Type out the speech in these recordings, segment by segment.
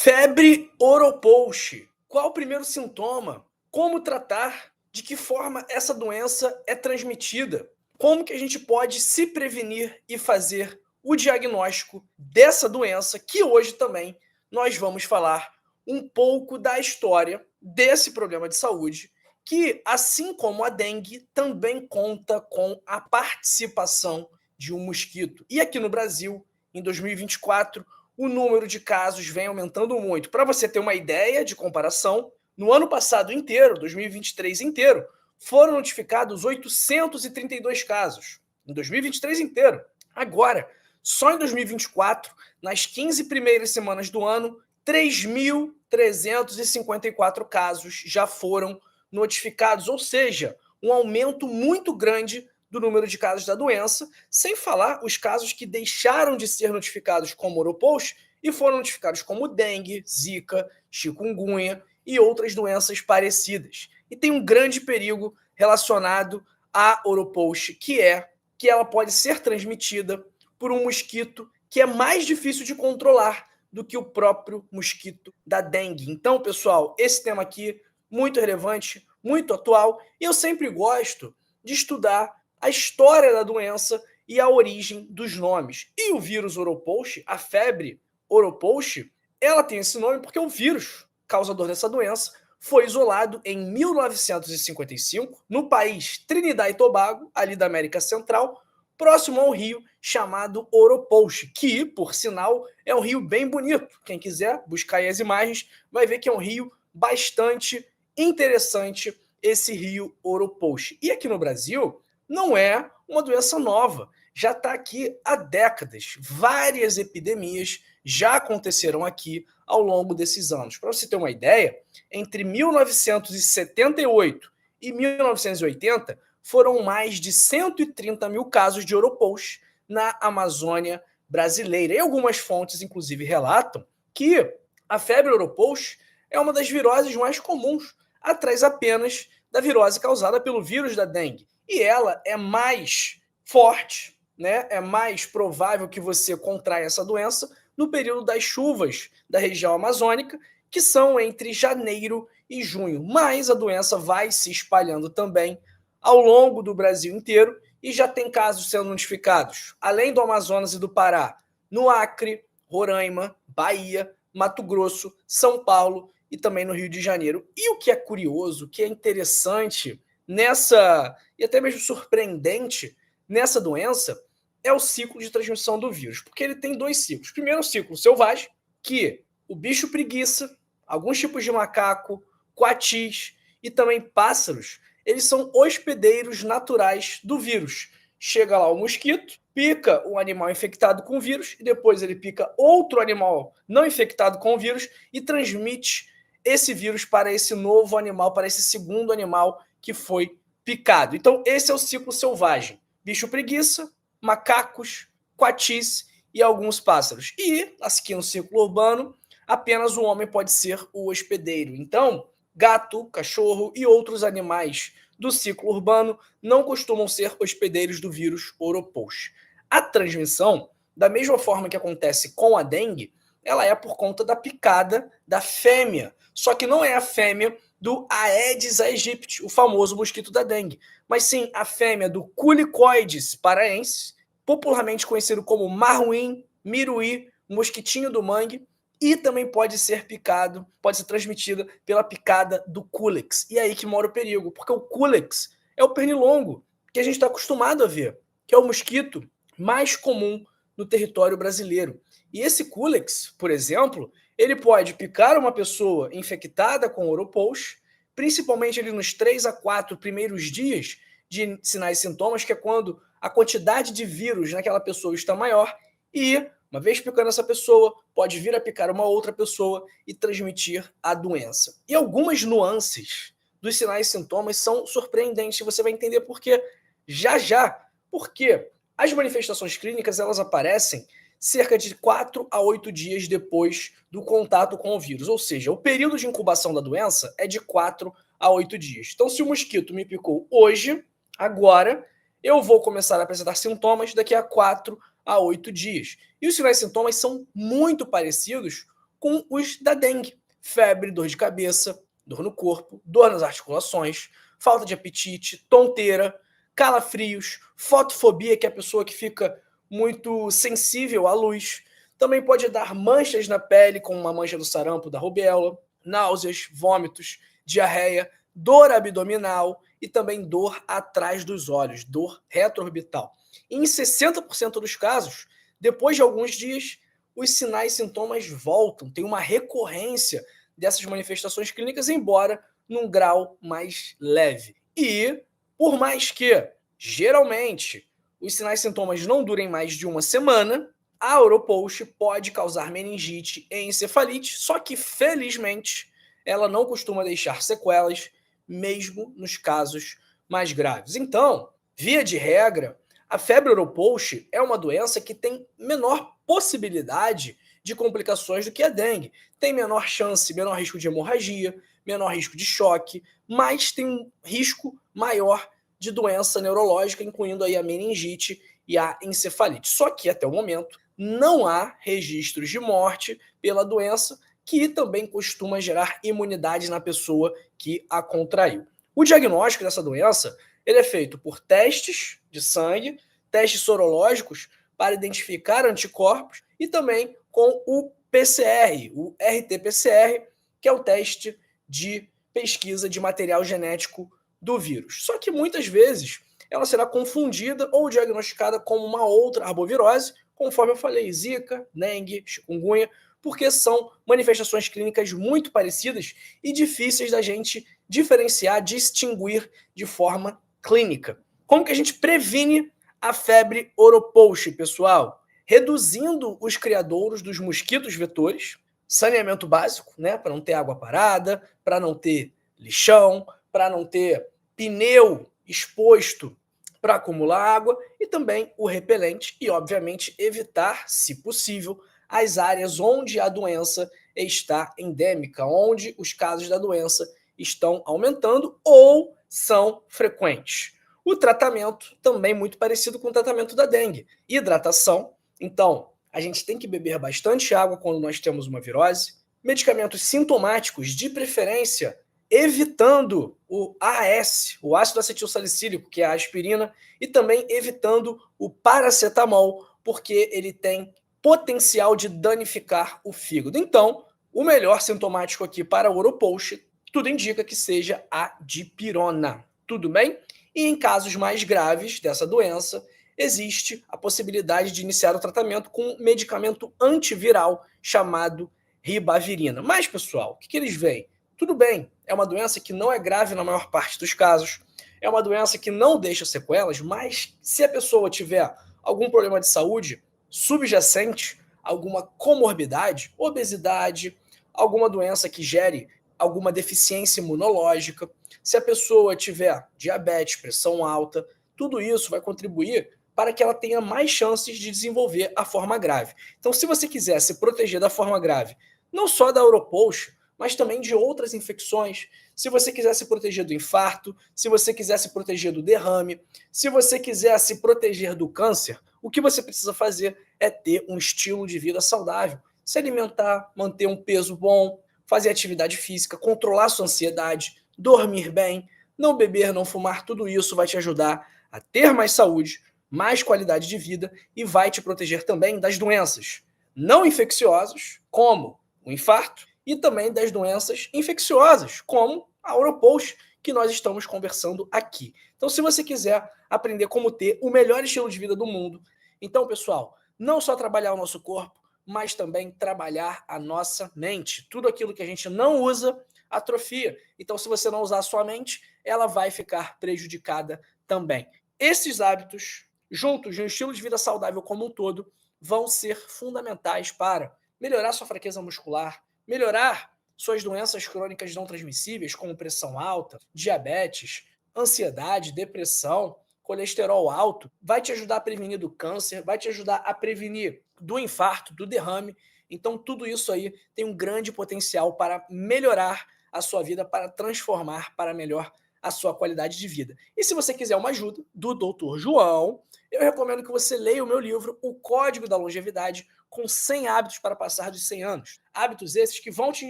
Febre oropouche. Qual o primeiro sintoma? Como tratar? De que forma essa doença é transmitida? Como que a gente pode se prevenir e fazer o diagnóstico dessa doença, que hoje também nós vamos falar um pouco da história desse problema de saúde, que, assim como a dengue, também conta com a participação de um mosquito. E aqui no Brasil, em 2024, o número de casos vem aumentando muito. Para você ter uma ideia de comparação, no ano passado inteiro, 2023 inteiro, foram notificados 832 casos. Em 2023 inteiro. Agora, só em 2024, nas 15 primeiras semanas do ano, 3.354 casos já foram notificados, ou seja, um aumento muito grande do número de casos da doença, sem falar os casos que deixaram de ser notificados como oropouche e foram notificados como dengue, zika, chikungunya e outras doenças parecidas. E tem um grande perigo relacionado à oropouche, que é que ela pode ser transmitida por um mosquito que é mais difícil de controlar do que o próprio mosquito da dengue. Então, pessoal, esse tema aqui muito relevante, muito atual, e eu sempre gosto de estudar a história da doença e a origem dos nomes. E o vírus oropouche, a febre oropouche, ela tem esse nome porque o vírus causador dessa doença foi isolado em 1955 no país Trinidad e Tobago, ali da América Central, próximo a um rio chamado Oropouche, que, por sinal, é um rio bem bonito. Quem quiser buscar aí as imagens vai ver que é um rio bastante interessante, esse rio Oropouche. E aqui no Brasil, não é uma doença nova, já está aqui há décadas. Várias epidemias já aconteceram aqui ao longo desses anos. Para você ter uma ideia, entre 1978 e 1980, foram mais de 130 mil casos de oropouche na Amazônia brasileira. E algumas fontes, inclusive, relatam que a febre oropouche é uma das viroses mais comuns, atrás apenas da virose causada pelo vírus da dengue. E ela é mais forte, né? É mais provável que você contraia essa doença no período das chuvas da região amazônica, que são entre janeiro e junho. Mas a doença vai se espalhando também ao longo do Brasil inteiro e já tem casos sendo notificados, além do Amazonas e do Pará, no Acre, Roraima, Bahia, Mato Grosso, São Paulo e também no Rio de Janeiro. E o que é curioso, o que é interessante nessa, e até mesmo surpreendente nessa doença, é o ciclo de transmissão do vírus, porque ele tem dois ciclos. Primeiro, o ciclo selvagem, que o bicho preguiça, alguns tipos de macaco, coatis e também pássaros, eles são hospedeiros naturais do vírus. Chega lá o mosquito, pica o animal infectado com o vírus e depois ele pica outro animal não infectado com o vírus e transmite esse vírus para esse novo animal, para esse segundo animal que foi picado. Então, esse é o ciclo selvagem. Bicho preguiça, macacos, coatis e alguns pássaros. E, aqui no ciclo urbano, apenas o homem pode ser o hospedeiro. Então, gato, cachorro e outros animais do ciclo urbano não costumam ser hospedeiros do vírus oropouche. A transmissão, da mesma forma que acontece com a dengue, ela é por conta da picada da fêmea. Só que não é a fêmea do Aedes aegypti, o famoso mosquito da dengue, mas sim a fêmea do Culicoides paraensis, popularmente conhecido como marruim, miruí, mosquitinho do mangue, e também pode ser picado, pode ser transmitida pela picada do Culex. E é aí que mora o perigo, porque o Culex é o pernilongo que a gente está acostumado a ver, que é o mosquito mais comum no território brasileiro. E esse Culex, por exemplo, ele pode picar uma pessoa infectada com oropouche, principalmente ali nos 3 a 4 primeiros dias de sinais e sintomas, que é quando a quantidade de vírus naquela pessoa está maior, e, uma vez picando essa pessoa, pode vir a picar uma outra pessoa e transmitir a doença. E algumas nuances dos sinais e sintomas são surpreendentes, você vai entender por quê já já. Porque as manifestações clínicas, elas aparecem cerca de 4 a 8 dias depois do contato com o vírus. Ou seja, o período de incubação da doença é de 4 a 8 dias. Então, se o mosquito me picou hoje, agora, eu vou começar a apresentar sintomas daqui a 4 a 8 dias. E os sinais e sintomas são muito parecidos com os da dengue. Febre, dor de cabeça, dor no corpo, dor nas articulações, falta de apetite, tonteira, calafrios, fotofobia, que é a pessoa que fica muito sensível à luz. Também pode dar manchas na pele, como uma mancha do sarampo, da rubéola, náuseas, vômitos, diarreia, dor abdominal e também dor atrás dos olhos, dor retroorbital. Em 60% dos casos, depois de alguns dias, os sinais e sintomas voltam, tem uma recorrência dessas manifestações clínicas, embora num grau mais leve. E, por mais que, geralmente, os sinais e sintomas não durem mais de uma semana, a Oropost pode causar meningite e encefalite, só que, felizmente, ela não costuma deixar sequelas, mesmo nos casos mais graves. Então, via de regra, a febre Oropost é uma doença que tem menor possibilidade de complicações do que a dengue. Tem menor chance, menor risco de hemorragia, menor risco de choque, mas tem um risco maior de doença neurológica, incluindo aí a meningite e a encefalite. Só que, até o momento, não há registros de morte pela doença, que também costuma gerar imunidade na pessoa que a contraiu. O diagnóstico dessa doença ele é feito por testes de sangue, testes sorológicos para identificar anticorpos e também com o PCR, o RT-PCR, que é o teste de pesquisa de material genético do vírus. Só que muitas vezes ela será confundida ou diagnosticada como uma outra arbovirose, conforme eu falei, zika, dengue, chikungunya, porque são manifestações clínicas muito parecidas e difíceis da gente diferenciar, distinguir de forma clínica. Como que a gente previne a febre Oropost, pessoal? Reduzindo os criadouros dos mosquitos vetores, saneamento básico, né, para não ter água parada, para não ter lixão, para não ter pneu exposto para acumular água, e também o repelente e, obviamente, evitar, se possível, as áreas onde a doença está endêmica, onde os casos da doença estão aumentando ou são frequentes. O tratamento também muito parecido com o tratamento da dengue. Hidratação. Então, a gente tem que beber bastante água quando nós temos uma virose. Medicamentos sintomáticos, de preferência, evitando o AS, o ácido acetilsalicílico, que é a aspirina, e também evitando o paracetamol, porque ele tem potencial de danificar o fígado. Então, o melhor sintomático aqui para o Oropost, tudo indica que seja a dipirona. Tudo bem? E em casos mais graves dessa doença, existe a possibilidade de iniciar o tratamento com um medicamento antiviral chamado ribavirina. Mas, pessoal, o que eles veem? Tudo bem, é uma doença que não é grave na maior parte dos casos, é uma doença que não deixa sequelas, mas se a pessoa tiver algum problema de saúde subjacente, alguma comorbidade, obesidade, alguma doença que gere alguma deficiência imunológica, se a pessoa tiver diabetes, pressão alta, tudo isso vai contribuir para que ela tenha mais chances de desenvolver a forma grave. Então, se você quiser se proteger da forma grave, não só da Oropost, mas também de outras infecções, se você quiser se proteger do infarto, se você quiser se proteger do derrame, se você quiser se proteger do câncer, o que você precisa fazer é ter um estilo de vida saudável, se alimentar, manter um peso bom, fazer atividade física, controlar sua ansiedade, dormir bem, não beber, não fumar, tudo isso vai te ajudar a ter mais saúde, mais qualidade de vida e vai te proteger também das doenças não infecciosas, como o infarto, e também das doenças infecciosas, como a Oropost, que nós estamos conversando aqui. Então, se você quiser aprender como ter o melhor estilo de vida do mundo, então, pessoal, não só trabalhar o nosso corpo, mas também trabalhar a nossa mente. Tudo aquilo que a gente não usa, atrofia. Então, se você não usar a sua mente, ela vai ficar prejudicada também. Esses hábitos, juntos de um estilo de vida saudável como um todo, vão ser fundamentais para melhorar sua fraqueza muscular, melhorar suas doenças crônicas não transmissíveis, como pressão alta, diabetes, ansiedade, depressão, colesterol alto, vai te ajudar a prevenir do câncer, vai te ajudar a prevenir do infarto, do derrame. Então, tudo isso aí tem um grande potencial para melhorar a sua vida, para transformar para melhor a sua qualidade de vida. E se você quiser uma ajuda do Dr. João, eu recomendo que você leia o meu livro, O Código da Longevidade, com 100 hábitos para passar dos 100 anos. Hábitos esses que vão te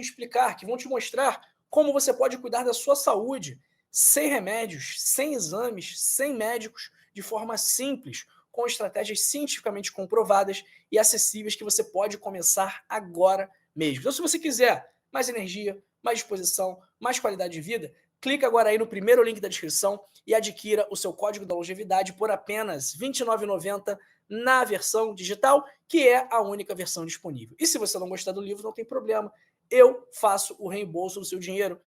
explicar, que vão te mostrar como você pode cuidar da sua saúde sem remédios, sem exames, sem médicos, de forma simples, com estratégias cientificamente comprovadas e acessíveis que você pode começar agora mesmo. Então, se você quiser mais energia, mais disposição, mais qualidade de vida, clica agora aí no primeiro link da descrição e adquira o seu código da longevidade por apenas R$ 29,90 na versão digital, que é a única versão disponível. E se você não gostar do livro, não tem problema, eu faço o reembolso do seu dinheiro